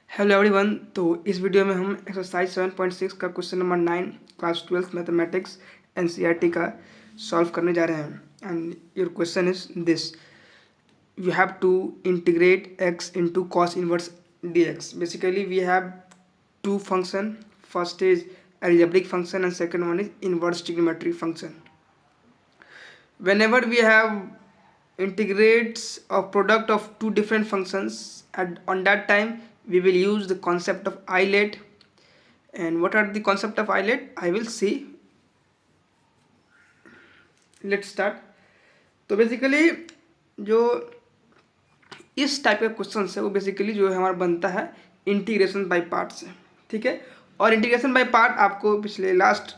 Hello everyone. तो इस video में हम एक्सरसाइज 7.6 का question number 9 class 12 mathematics NCERT का सॉल्व करने जा रहे हैं। And your question is this: you have to integrate x into cos inverse dx. Basically we have two function. First is algebraic function and second one is inverse trigonometric function. Whenever we have integrates a product of two different functions, and on that time we will use the concept of islet. And what are the concept of islet I will see. Let's start. तो basically जो इस type का question है वो basically जो है हमारा बनता है इंटीग्रेशन बाय पार्ट से, ठीक है। और इंटीग्रेशन बाय पार्ट आपको पिछले लास्ट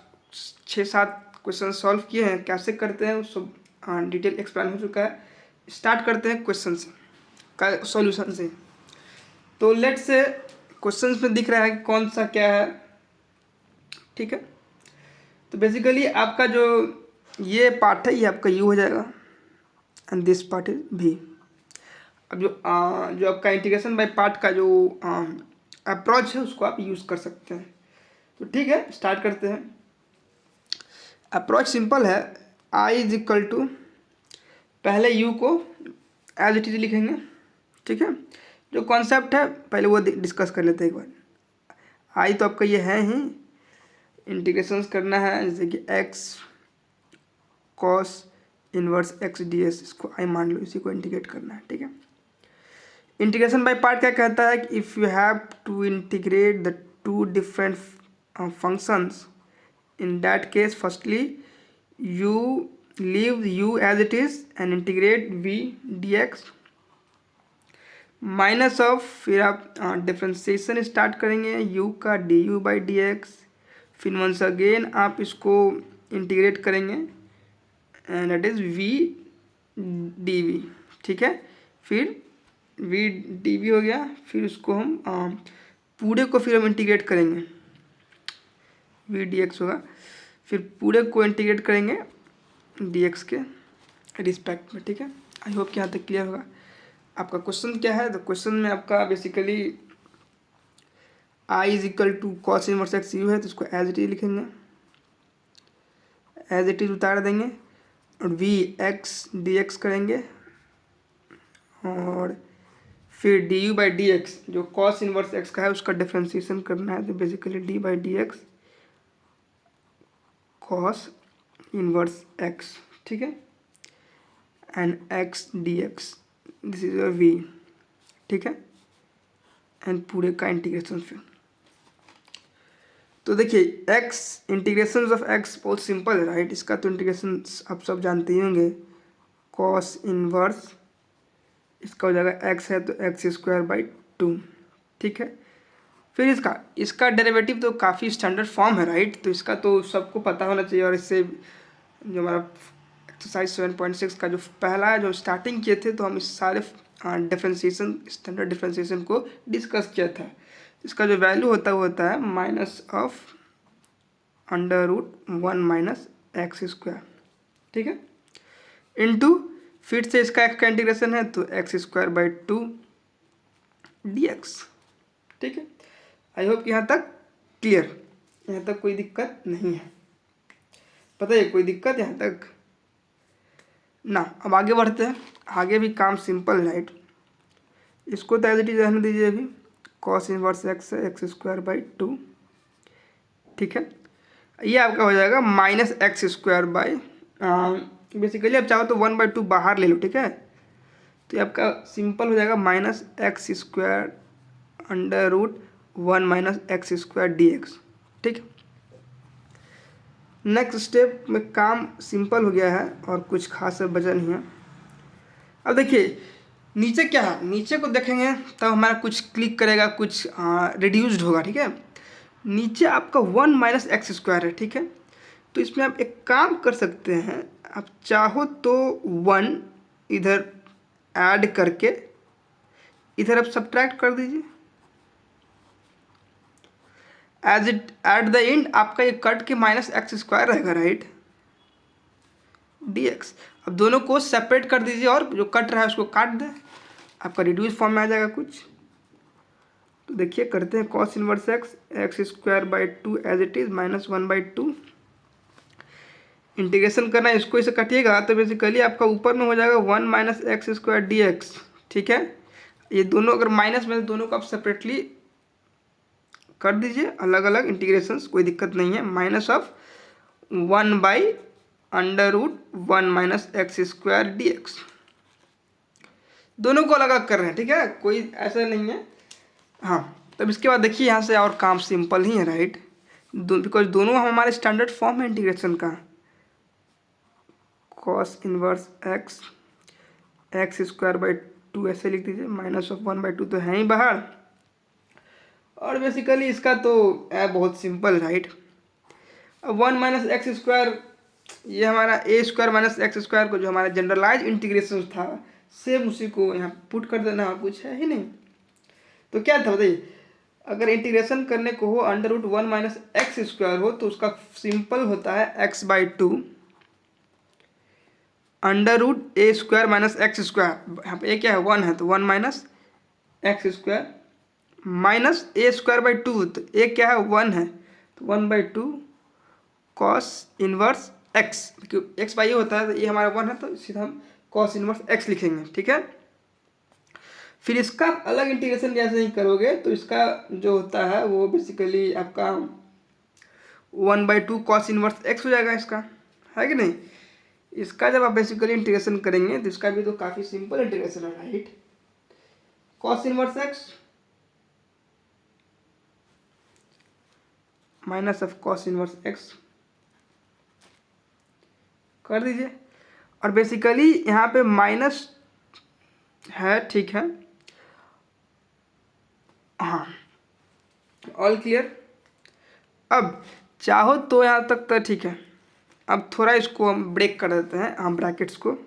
6-7 क्वेश्चन सॉल्व किए हैं, कैसे करते हैं उस सब डिटेल एक्सप्लेन हो चुका है। स्टार्ट करते हैं क्वेश्चन से का सॉल्यूशन से। तो लेट्स से क्वेश्चन में दिख रहा है कि कौन सा क्या है, ठीक है। तो बेसिकली आपका जो ये पार्ट है ये आपका यू हो जाएगा एंड दिस पार्ट इज भी। अब जो आपका इंटीग्रेशन बाय पार्ट का जो अप्रोच है उसको आप यूज़ कर सकते हैं। तो ठीक है, स्टार्ट करते हैं। अप्रोच सिंपल है। आई इज इक्वल टू, पहले यू को एज इट इज लिखेंगे, ठीक है। जो कॉन्सेप्ट है पहले वो डिस्कस कर लेते हैं एक बार। आई तो आपका ये है ही, इंटीग्रेशन करना है जैसे कि x cos inverse x D S, इसको आई मान लो, इसी को इंटीग्रेट करना है, ठीक है। इंटीग्रेशन बाय पार्ट क्या कहता है कि if you have to integrate the two different functions, in that case firstly you leave u as it is and integrate v d x minus of, फिर आप डिफ्रेंसिएशन स्टार्ट करेंगे u का d u by d x, फिर once again आप इसको integrate करेंगे and that is v d v, ठीक है। फिर वी डी वी हो गया, फिर उसको हम पूरे को फिर हम इंटीग्रेट करेंगे, वी डी एक्स होगा, फिर पूरे को इंटीग्रेट करेंगे डी एक्स के रिस्पेक्ट में, ठीक है। आई होप कि यहाँ तक क्लियर होगा। आपका क्वेश्चन क्या है? तो क्वेश्चन में आपका basically I is equal to cos inverse x u है, तो इसको एज इट इज लिखेंगे, एज इट इज उतार देंगे और वी एक्स डी एक्स करेंगे और फिर d u by d x जो कॉस इनवर्स एक्स का है उसका डिफ्रेंसिएशन करना है, तो basically d by d x cos inverse x, ठीक है, and x d x, this is your v, ठीक है, एंड पूरे का इंटीग्रेशन फिर। तो देखिए एक्स, इंटीग्रेशन ऑफ एक्स बहुत सिंपल है, राइट। इसका तो इंटीग्रेशन आप सब जानते ही होंगे, कॉस इनवर्स, इसका हो जाएगा एक्स है तो एक्स स्क्वायर बाई 2, ठीक है। फिर इसका डेरिवेटिव तो काफ़ी स्टैंडर्ड फॉर्म है, राइट। तो इसका तो सबको पता होना चाहिए। और इससे जो हमारा एक्सरसाइज 7.6 का जो पहला जो स्टार्टिंग किए थे, तो हम इस सारे डिफ्रेंसिएशन, स्टैंडर्ड डिफ्रेंसिएशन को डिस्कस किया था। इसका जो वैल्यू होता है वो होता है minus of under root 1 minus x square, ठीक है, इनटू फिर से इसका एक्स का इंटीग्रेशन है तो x square by 2 D x, ठीक है। आई होप यहाँ तक क्लियर, यहाँ तक कोई दिक्कत नहीं है, पता है कोई दिक्कत यहाँ तक ना। अब आगे बढ़ते हैं, आगे भी काम सिंपल है, राइट। इसको तो एज इट इज रहने दीजिए अभी, कॉस इनवर्स एक्स है एक्स स्क्वायर बाई 2, ठीक है। ये आपका हो जाएगा minus x square by, basically आप चाहो तो 1/2 बाहर ले लो, ठीक है। तो ये आपका सिंपल हो जाएगा minus x square under root 1 minus x square d x, ठीक। नेक्स्ट स्टेप में काम सिंपल हो गया है और कुछ खास बचा नहीं है। अब देखिए नीचे क्या है, नीचे को देखेंगे तब हमारा कुछ क्लिक करेगा, कुछ रिड्यूस्ड होगा, ठीक है। नीचे आपका 1 माइनस एक्स स्क्वायर है, ठीक है। तो इसमें आप एक काम कर सकते हैं, आप चाहो तो 1 इधर ऐड करके इधर आप सब्ट्रैक्ट कर दीजिए, as it at the end आपका ये कट के माइनस एक्स स्क्वायर रहेगा, राइट, डी एक्स। अब दोनों को सेपरेट कर दीजिए और जो कट रहा है उसको काट दे, आपका रिड्यूस फॉर्म में आ जाएगा कुछ। तो देखिए करते हैं cos inverse x, x square by two as it is minus 1/2। Integration करना है, इसको इसे काटिएगा तो बेसिकली आपका ऊपर में हो जाएगा 1 minus x square d x. ठीक है, ये दोनों अगर माइनस में, दोनों को आप सेपरेटली कर दीजिए अलग अलग इंटीग्रेशंस, कोई दिक्कत नहीं है। Minus of 1/√1 minus x square d x, दोनों को अलग अलग कर रहे हैं। ठीक है, कोई ऐसा नहीं है। हाँ, तब इसके बाद देखिए यहाँ से और काम सिंपल ही है, राइट। बिकॉज दोनों हमारे स्टैंडर्ड फॉर्म है इंटीग्रेशन का। Cos inverse x, x square by to ऐसे लिख दीजिए, माइनस ऑफ 1/2 तो है ही बाहर। और बेसिकली इसका तो है बहुत सिंपल, राइट। अब 1 माइनस एक्स स्क्वायर, ये हमारा ए स्क्वायर माइनस एक्स स्क्वायर को जो हमारा जनरलाइज इंटीग्रेशन था, सेम उसी को यहाँ पुट कर देना, कुछ है ही नहीं। तो क्या था बताइए, अगर इंटीग्रेशन करने को हो √1 माइनस एक्स स्क्वायर हो तो उसका सिंपल होता है x/2 √a square minus x square. यहाँ पे ए क्या है, 1 है, तो 1 minus x square minus A square by 2, तो ए क्या है, 1 है, तो 1/2 कॉस इनवर्स एक्स, क्योंकि एक्स बाई ए होता है तो ये हमारा 1 है, तो सीधा हम कॉस इनवर्स एक्स लिखेंगे। ठीक है, फिर इसका अलग इंटीग्रेशन जैसे ही करोगे तो इसका जो होता है वो बेसिकली आपका 1/2 कॉस इनवर्स एक्स हो जाएगा इसका, है कि नहीं। इसका जब आप बेसिकली इंटीग्रेशन करेंगे तो इसका भी तो काफ़ी सिंपल इंटीग्रेशन है, right. Cos inverse x minus of cos inverse x कर दीजिए, और बेसिकली यहाँ पे माइनस है, ठीक है। हाँ, ऑल क्लियर। अब चाहो तो यहाँ तक तो ठीक है। अब थोड़ा इसको हम ब्रेक कर देते हैं, हम ब्रैकेट्स को,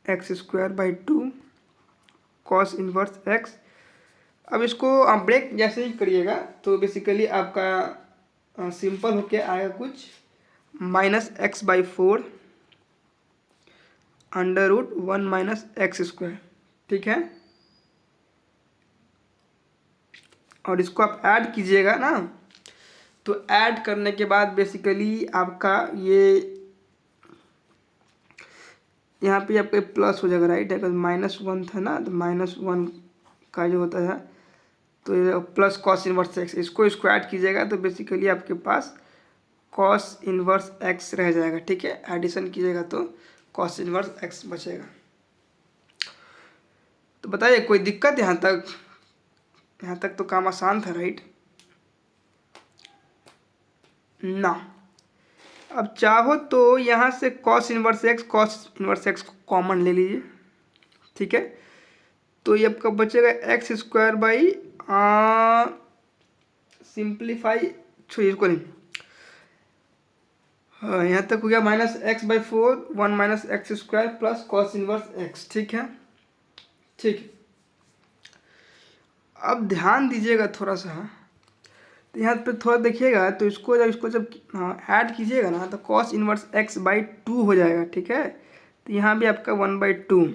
x square by 2 cos inverse x. अब इसको आप ब्रेक जैसे ही करिएगा तो बेसिकली आपका सिंपल होके आएगा कुछ minus x/4 √1 minus x square. ठीक है, और इसको आप ऐड कीजिएगा ना, तो ऐड करने के बाद बेसिकली आपका ये यहाँ पे आपके प्लस हो जाएगा, राइट। अगर -1 था ना, तो -1 का जो होता है तो ये प्लस कॉस इनवर्स एक्स, इसको ऐड कीजिएगा तो बेसिकली आपके पास कॉस इनवर्स एक्स रह जाएगा। ठीक है, एडिशन कीजिएगा तो कॉस इनवर्स एक्स बचेगा। तो बताइए कोई दिक्कत यहाँ तक? यहाँ तक तो काम आसान था, राइट ना। अब चाहो तो यहाँ से कॉस इनवर्स एक्स कॉमन ले लीजिए। ठीक है, तो ये आपका बचेगा एक्स स्क्वायर बाई सिंप्लीफाई, छोड़िए इसको नहीं, यहाँ तक हो गया -x/4 1 minus x square plus cos inverse x. ठीक है, ठीक है। अब ध्यान दीजिएगा थोड़ा सा, तो यहाँ पे थोड़ा देखिएगा, तो इसको जब ऐड कीजिएगा ना तो कॉस इनवर्स x/2 हो जाएगा। ठीक है, तो यहाँ भी आपका 1/2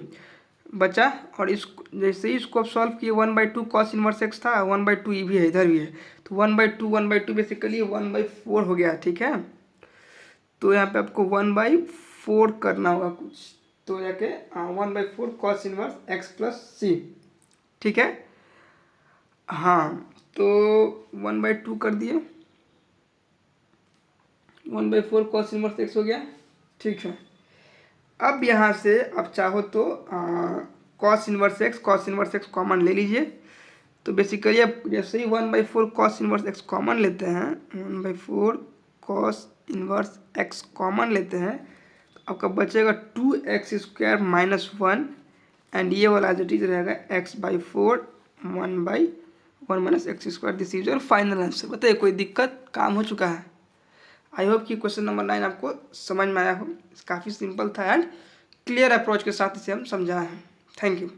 बचा, और इसको जैसे ही इसको आप सॉल्व किए 1/2 कॉस इनवर्स एक्स था, 1/2 ये भी है, इधर भी है, तो 1/2 बेसिकली 1/4 हो गया। ठीक है, तो यहाँ पे आपको 1/4 करना होगा कुछ, तो जाके 1/4 कॉस इनवर्स एक्स प्लस सी। ठीक है, हाँ, तो 1/2 कर दिए, 1/4 कॉस इनवर्स एक्स हो गया। ठीक है, अब यहाँ से आप चाहो तो कॉस इनवर्स एक्स कॉमन ले लीजिए, तो बेसिकली आप जैसे ही 1/4 कॉस इनवर्स एक्स कॉमन लेते हैं, 1/4 कॉस इनवर्स एक्स कॉमन लेते हैं, तो आपका बचेगा 2x स्क्वायर -1, एंड ये वाला जो चीज़ रहेगा x/4 1/1 minus x square. This is your final answer. बताइए कोई दिक्कत? काम हो चुका है। आई होप कि क्वेश्चन नंबर 9 आपको समझ में आया हो। काफ़ी सिंपल था एंड क्लियर अप्रोच के साथ इसे हम समझाए हैं। Thank you.